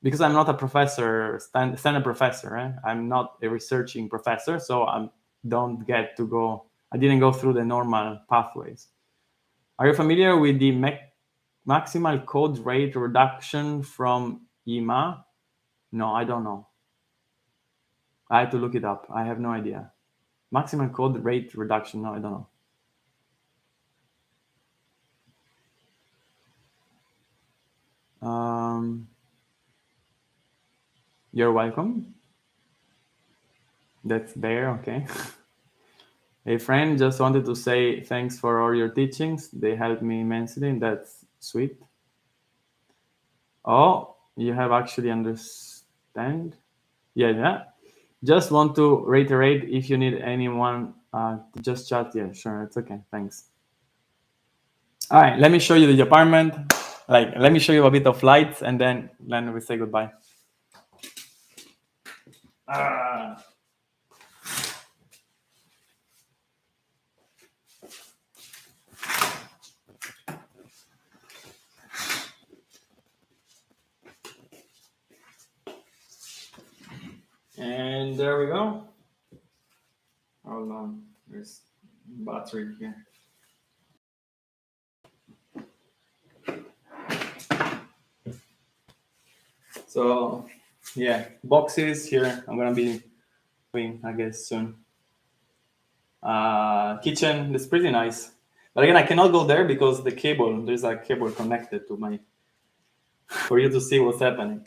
because I'm not a professor, standard professor, right? I'm not a researching professor, so I don't get to go. I didn't go through the normal pathways. Are you familiar with the maximal code rate reduction from EMA? No, I don't know. I had to look it up. I have no idea. Maximum code rate reduction. No, I don't know. You're welcome. That's there. Okay. Hey, friend, just wanted to say thanks for all your teachings. They helped me immensely. That's sweet. Oh, you have actually understand? Yeah. Just want to reiterate, if you need anyone to just chat. Yeah, sure. It's okay. Thanks. All right. Let me show you the apartment. Let me show you a bit of lights, and then we say goodbye. And there we go. Hold on. There's battery here. So yeah, boxes here. I'm gonna be doing, I guess, soon. Kitchen is pretty nice, but again, I cannot go there because there's a cable connected to my for you to see what's happening.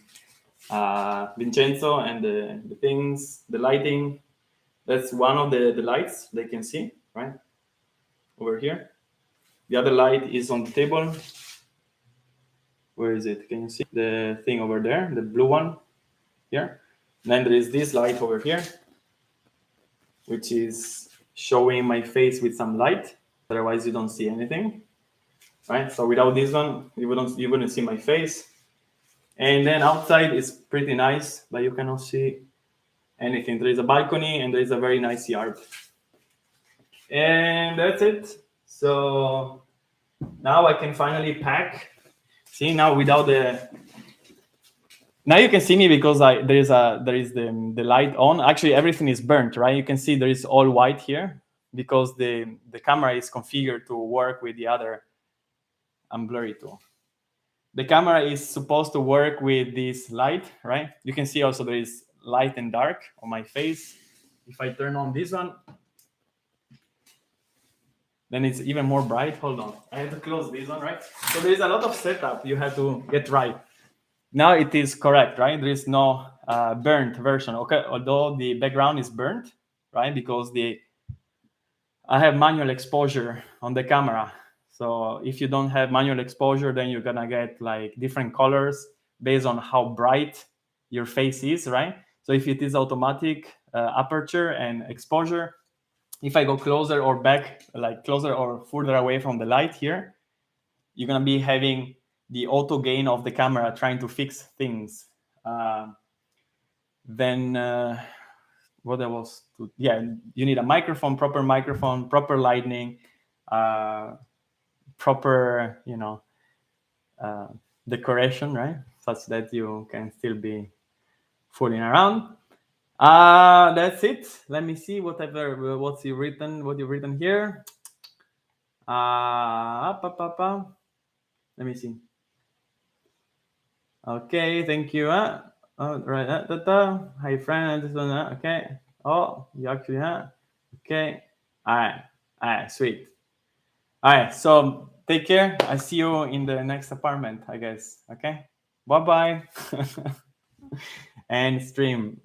Vincenzo and the things, the lighting. That's one of the lights they can see right over here. The other light is on the table. Where is it? Can you see the thing over there? The blue one here. And then there is this light over here, which is showing my face with some light. Otherwise, you don't see anything, right? So without this one, you wouldn't see my face. And then outside is pretty nice, but you cannot see anything. There is a balcony and there is a very nice yard. And that's it. So now I can finally pack. See, now without the now you can see me because there is the light on. Actually, everything is burnt, right? You can see there is all white here because the camera is configured to work with the other. I'm blurry too. The camera is supposed to work with this light, right? You can see also there is light and dark on my face. If I turn on this one, then it's even more bright. Hold on, I have to close this one, right? So there is a lot of setup you have to get right. Now it is correct, right? There is no burnt version. Okay, although the background is burnt, right? Because I have manual exposure on the camera. So if you don't have manual exposure, then you're gonna get like different colors based on how bright your face is, right? So if it is automatic aperture and exposure, if I go closer or back, like closer or further away from the light here, you're gonna be having the auto gain of the camera trying to fix things. Then what else? You need a microphone, proper lighting, proper, decoration, right? Such that you can still be fooling around. That's it. Let me see what you've written here. Let me see. Okay, thank you. Right. Hi, friend. This one. Okay. Oh, you actually. Okay. All right. Sweet. All right. So take care. I see you in the next apartment, I guess. Okay. Bye bye. And stream.